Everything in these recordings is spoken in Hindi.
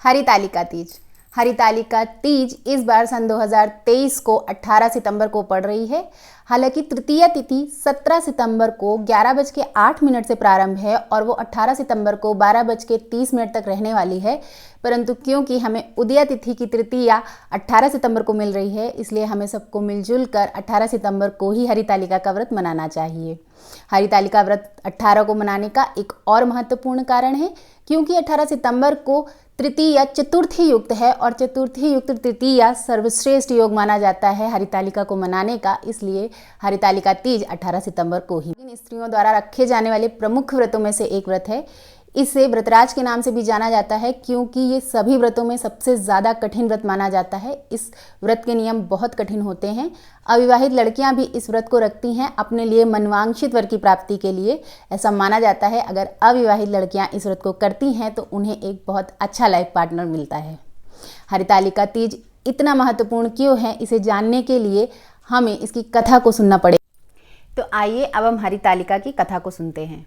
हरितालिका तीज। हरितालिका तीज इस बार सन 2023 को 18 सितंबर को पड़ रही है। हालांकि तृतीया तिथि 17 सितंबर को 11:08 से प्रारंभ है और वो 18 सितंबर को 12:30 तक रहने वाली है, परंतु क्योंकि हमें उदया तिथि की तृतीया 18 सितंबर को मिल रही है, इसलिए हमें सबको मिलजुल कर 18 सितंबर को ही हरितालिका का व्रत मनाना चाहिए। हरितालिका व्रत 18 को मनाने का एक और महत्वपूर्ण कारण है, क्योंकि 18 सितंबर को तृतीया चतुर्थी युक्त है और चतुर्थी युक्त तृतीया सर्वश्रेष्ठ योग माना जाता है हरितालिका को मनाने का। इसलिए हरितालिका तीज 18 सितंबर को ही इन स्त्रियों द्वारा रखे जाने वाले प्रमुख व्रतों में से एक व्रत है। इसे व्रतराज के नाम से भी जाना जाता है, क्योंकि ये सभी व्रतों में सबसे ज़्यादा कठिन व्रत माना जाता है। इस व्रत के नियम बहुत कठिन होते हैं। अविवाहित लड़कियां भी इस व्रत को रखती हैं अपने लिए मनवांछित वर की प्राप्ति के लिए। ऐसा माना जाता है अगर अविवाहित लड़कियां इस व्रत को करती हैं तो उन्हें एक बहुत अच्छा लाइफ पार्टनर मिलता है। हरितालिका तीज इतना महत्वपूर्ण क्यों है, इसे जानने के लिए हमें इसकी कथा को सुनना पड़ेगा। तो आइए अब हम हरितालिका की कथा को सुनते हैं।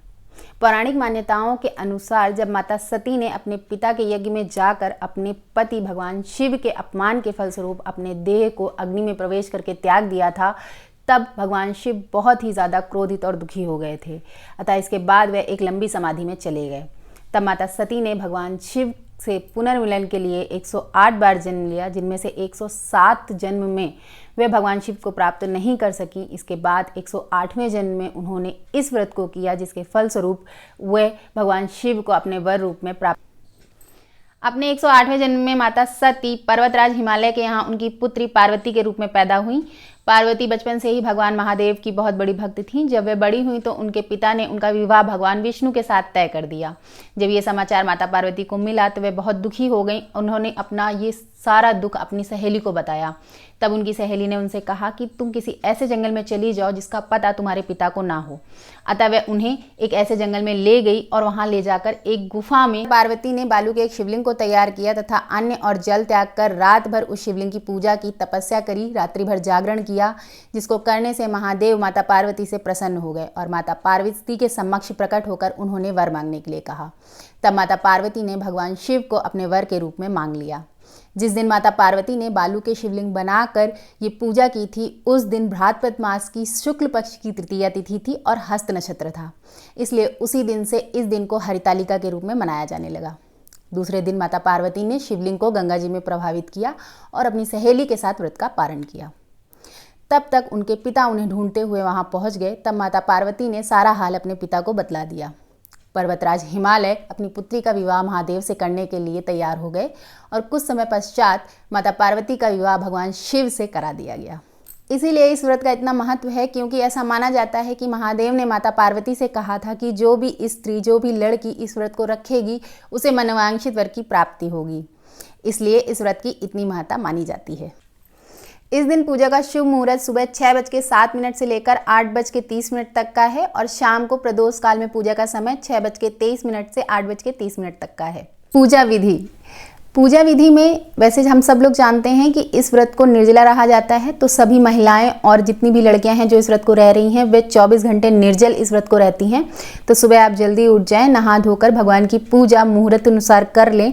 पौराणिक मान्यताओं के अनुसार जब माता सती ने अपने पिता के यज्ञ में जाकर अपने पति भगवान शिव के अपमान के फलस्वरूप अपने देह को अग्नि में प्रवेश करके त्याग दिया था, तब भगवान शिव बहुत ही ज़्यादा क्रोधित और दुखी हो गए थे। अतः इसके बाद वे एक लंबी समाधि में चले गए। तब माता सती ने भगवान शिव से पुनर्मिलन के लिए 108 बार जन्म लिया, जिनमें से 107 जन्म में वे भगवान शिव को प्राप्त नहीं कर सकी। इसके बाद 108वें जन्म में उन्होंने इस व्रत को किया, जिसके फलस्वरूप वे भगवान शिव को अपने वर रूप में प्राप्त। अपने 108वें जन्म में माता सती पर्वतराज हिमालय के यहाँ उनकी पुत्री पार्वती के रूप में पैदा हुई। पार्वती बचपन से ही भगवान महादेव की बहुत बड़ी भक्त थीं। जब वे बड़ी हुई तो उनके पिता ने उनका विवाह भगवान विष्णु के साथ तय कर दिया। जब ये समाचार माता पार्वती को मिला तो वे बहुत दुखी हो गईं। उन्होंने अपना ये सारा दुख अपनी सहेली को बताया। तब उनकी सहेली ने उनसे कहा कि तुम किसी ऐसे जंगल में चली जाओ जिसका पता तुम्हारे पिता को ना हो। अतः वे उन्हें एक ऐसे जंगल में ले गई और वहां ले जाकर एक गुफा में पार्वती ने बालू के एक शिवलिंग को तैयार किया तथा अन्न और जल त्याग कर रात भर उस शिवलिंग की पूजा की, तपस्या करी, रात्रि भर जागरण किया, जिसको करने से महादेव माता पार्वती से प्रसन्न हो गए और माता पार्वती के समक्ष प्रकट होकर उन्होंने वर मांगने के लिए कहा। तब माता पार्वती ने भगवान शिव को अपने वर के रूप में मांग लिया। जिस दिन माता पार्वती ने बालू के शिवलिंग बनाकर ये पूजा की थी, उस दिन भाद्रपद मास की शुक्ल पक्ष की तृतीया तिथि थी और हस्त नक्षत्र था। इसलिए उसी दिन से इस दिन को हरितालिका के रूप में मनाया जाने लगा। दूसरे दिन माता पार्वती ने शिवलिंग को गंगा जी में प्रभावित किया और अपनी सहेली के साथ व्रत का पारण किया। तब तक उनके पिता उन्हें ढूंढते हुए वहां पहुंच गए। तब माता पार्वती ने सारा हाल अपने पिता को बतला दिया। पर्वतराज हिमालय अपनी पुत्री का विवाह महादेव से करने के लिए तैयार हो गए और कुछ समय पश्चात माता पार्वती का विवाह भगवान शिव से करा दिया गया। इसीलिए इस व्रत का इतना महत्व है, क्योंकि ऐसा माना जाता है कि महादेव ने माता पार्वती से कहा था कि जो भी स्त्री, जो भी लड़की इस व्रत को रखेगी उसे मनवांछित वर की प्राप्ति होगी। इसलिए इस व्रत की इतनी महत्ता मानी जाती है। इस दिन पूजा का शुभ मुहूर्त सुबह 6:07 से लेकर 8:30 तक का है और शाम को प्रदोष काल में पूजा का समय 6:23 से 8:30 तक का है। पूजा विधि में वैसे हम सब लोग जानते हैं कि इस व्रत को निर्जला रहा जाता है, तो सभी महिलाएं और जितनी भी लड़कियां हैं जो इस व्रत को रह रही हैं वे 24 घंटे निर्जल इस व्रत को रहती हैं। तो सुबह आप जल्दी उठ जाएं, नहा धोकर भगवान की पूजा मुहूर्त अनुसार कर लें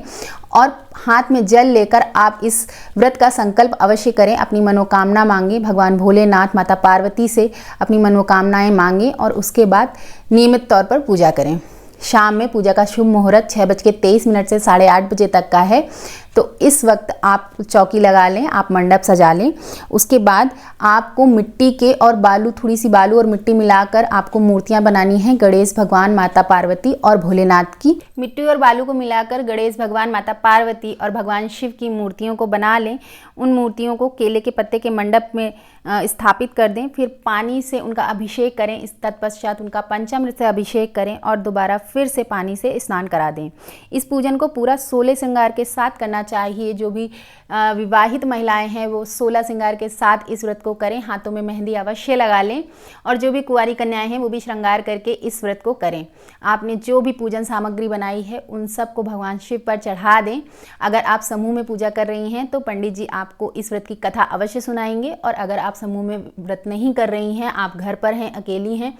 और हाथ में जल लेकर आप इस व्रत का संकल्प अवश्य करें। अपनी मनोकामना मांगें, भगवान भोलेनाथ माता पार्वती से अपनी मनोकामनाएं मांगें और उसके बाद नियमित तौर पर पूजा करें। शाम में पूजा का शुभ मुहूर्त 6:23 से 8:30 तक का है। तो इस वक्त आप चौकी लगा लें, आप मंडप सजा लें। उसके बाद आपको मिट्टी के और बालू, थोड़ी सी बालू और मिट्टी मिलाकर आपको मूर्तियां बनानी हैं गणेश भगवान, माता पार्वती और भोलेनाथ की। मिट्टी और बालू को मिलाकर गणेश भगवान, माता पार्वती और भगवान शिव की मूर्तियों को बना लें। उन मूर्तियों को केले के पत्ते के मंडप में स्थापित कर दें। फिर पानी से उनका अभिषेक करें। इस तत्पश्चात उनका पंचामृत से अभिषेक करें और दोबारा फिर से पानी से स्नान करा दें। इस पूजन को पूरा 16 श्रृंगार के साथ करना चाहिए। जो भी विवाहित महिलाएं हैं वो 16 श्रृंगार के साथ इस व्रत को करें। हाथों में मेहंदी अवश्य लगा लें और जो भी कुंवारी कन्याएं हैं वो भी श्रृंगार करके इस व्रत को करें। आपने जो भी पूजन सामग्री बनाई है उन सब को भगवान शिव पर चढ़ा दें। अगर आप समूह में पूजा कर रही हैं तो पंडित जी आपको इस व्रत की कथा अवश्य सुनाएंगे, और अगर आप समूह में व्रत नहीं कर रही हैं, आप घर पर हैं, अकेली हैं,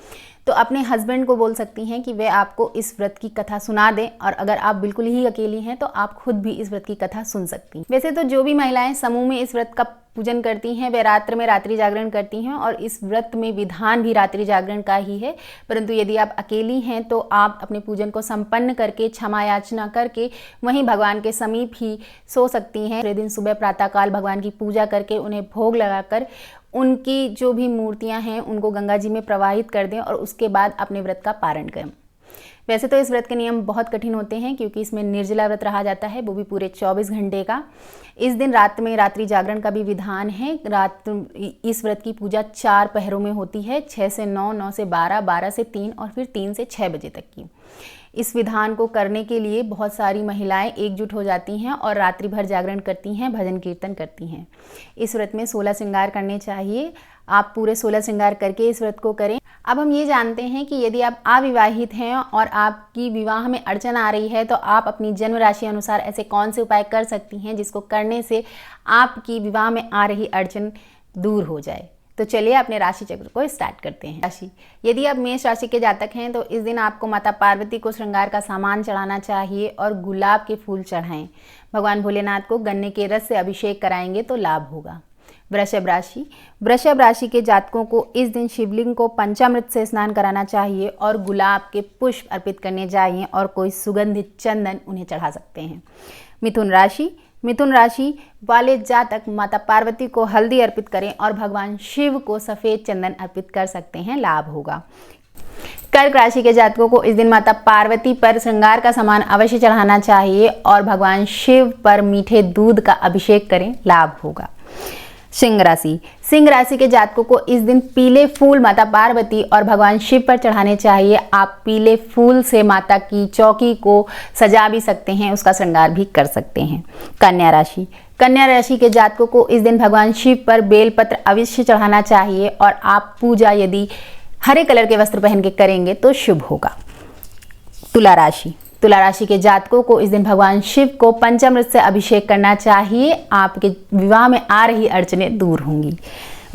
तो अपने हस्बैंड को बोल सकती हैं कि वे आपको इस व्रत की कथा सुना दें, और अगर आप बिल्कुल ही अकेली हैं तो आप खुद भी इस व्रत की कथा सुन सकती हैं। वैसे तो जो भी महिलाएं समूह में इस व्रत का पूजन करती हैं वे रात्र में रात्रि जागरण करती हैं, और इस व्रत में विधान भी रात्रि जागरण का ही है। परंतु यदि आप अकेली हैं तो आप अपने पूजन को संपन्न करके क्षमा याचना करके वहीं भगवान के समीप ही सो सकती हैं। अगले दिन सुबह प्रातःकाल भगवान की पूजा करके उन्हें भोग लगाकर उनकी जो भी मूर्तियां हैं उनको गंगा जी में प्रवाहित कर दें, और उसके बाद अपने व्रत का पारण करें। वैसे तो इस व्रत के नियम बहुत कठिन होते हैं, क्योंकि इसमें निर्जला व्रत रहा जाता है, वो भी पूरे 24 घंटे का। इस दिन रात में रात्रि जागरण का भी विधान है। इस व्रत की पूजा 4 पहरों में होती है, 6 से 9, 9 से 12, 12 से 3 और फिर 3 से 6 बजे तक की। इस विधान को करने के लिए बहुत सारी महिलाएं एकजुट हो जाती हैं और रात्रि भर जागरण करती हैं, भजन कीर्तन करती हैं। इस व्रत में 16 श्रृंगार करने चाहिए। आप पूरे 16 श्रृंगार करके इस व्रत को करें। अब हम ये जानते हैं कि यदि आप अविवाहित हैं और आपकी विवाह में अड़चन आ रही है तो आप अपनी जन्म राशि अनुसार ऐसे कौन से उपाय कर सकती हैं जिसको करने से आपकी विवाह में आ रही अड़चन दूर हो जाए। तो चलिए अपने राशि चक्र को स्टार्ट करते हैं। राशि, यदि आप मेष राशि के जातक हैं तो इस दिन आपको माता पार्वती को श्रृंगार का सामान चढ़ाना चाहिए और गुलाब के फूल चढ़ाएं। भगवान भोलेनाथ को गन्ने के रस से अभिषेक कराएंगे तो लाभ होगा। वृषभ राशि, वृषभ राशि के जातकों को इस दिन शिवलिंग को पंचामृत से स्नान कराना चाहिए और गुलाब के पुष्प अर्पित करने चाहिए, और कोई सुगंधित चंदन उन्हें चढ़ा सकते हैं। मिथुन राशि, मिथुन राशि वाले जातक माता पार्वती को हल्दी अर्पित करें और भगवान शिव को सफ़ेद चंदन अर्पित कर सकते हैं, लाभ होगा। कर्क राशि के जातकों को इस दिन माता पार्वती पर श्रृंगार का सामान अवश्य चढ़ाना चाहिए और भगवान शिव पर मीठे दूध का अभिषेक करें, लाभ होगा। सिंह राशि, सिंह राशि के जातकों को इस दिन पीले फूल माता पार्वती और भगवान शिव पर चढ़ाने चाहिए। आप पीले फूल से माता की चौकी को सजा भी सकते हैं, उसका श्रृंगार भी कर सकते हैं। कन्या राशि, कन्या राशि के जातकों को इस दिन भगवान शिव पर बेलपत्र अवश्य चढ़ाना चाहिए, और आप पूजा यदि हरे कलर के वस्त्र पहन के करेंगे तो शुभ होगा। तुला राशि, तुला राशि के जातकों को इस दिन भगवान शिव को पंचामृत से अभिषेक करना चाहिए। आपके विवाह में आ रही अड़चनें दूर होंगी।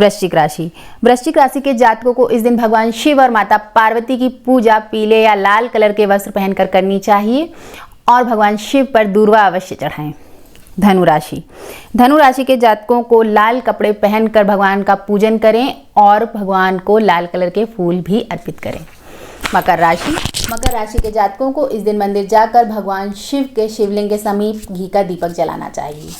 वृश्चिक राशि, वृश्चिक राशि के जातकों को इस दिन भगवान शिव और माता पार्वती की पूजा पीले या लाल कलर के वस्त्र पहनकर करनी चाहिए और भगवान शिव पर दूर्वा अवश्य चढ़ाएं। धनु राशि, धनु राशि के जातकों को लाल कपड़े पहनकर भगवान का पूजन करें और भगवान को लाल कलर के फूल भी अर्पित करें। मकर राशि, मकर राशि के जातकों को इस दिन मंदिर जाकर भगवान शिव के शिवलिंग के समीप घी का दीपक जलाना चाहिए।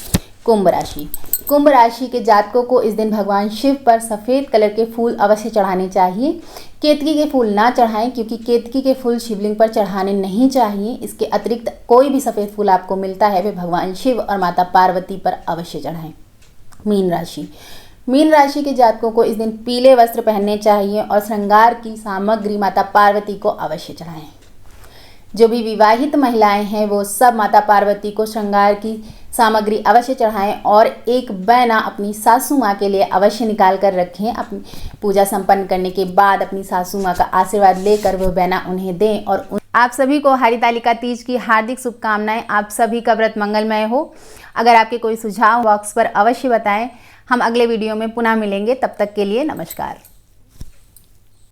कुंभ राशि, कुंभ राशि के जातकों को इस दिन भगवान शिव पर सफ़ेद कलर के फूल अवश्य चढ़ाने चाहिए। केतकी के फूल ना चढ़ाएं, क्योंकि केतकी के फूल शिवलिंग पर चढ़ाने नहीं चाहिए। इसके अतिरिक्त कोई भी सफ़ेद फूल आपको मिलता है वे भगवान शिव और माता पार्वती पर अवश्य चढ़ाएं। मीन राशि, मीन राशि के जातकों को इस दिन पीले वस्त्र पहनने चाहिए और श्रृंगार की सामग्री माता पार्वती को अवश्य चढ़ाएं। जो भी विवाहित महिलाएं हैं वो सब माता पार्वती को श्रृंगार की सामग्री अवश्य चढ़ाएं और एक बैना अपनी सासू माँ के लिए अवश्य निकाल कर रखें। अपनी पूजा संपन्न करने के बाद अपनी सासू माँ का आशीर्वाद लेकर वह बैना उन्हें दें। और आप सभी को हरितालिका तीज की हार्दिक शुभकामनाएं। आप सभी का व्रत मंगलमय हो। अगर आपके कोई सुझाव बॉक्स पर अवश्य बताएं। हम अगले वीडियो में पुनः मिलेंगे, तब तक के लिए नमस्कार।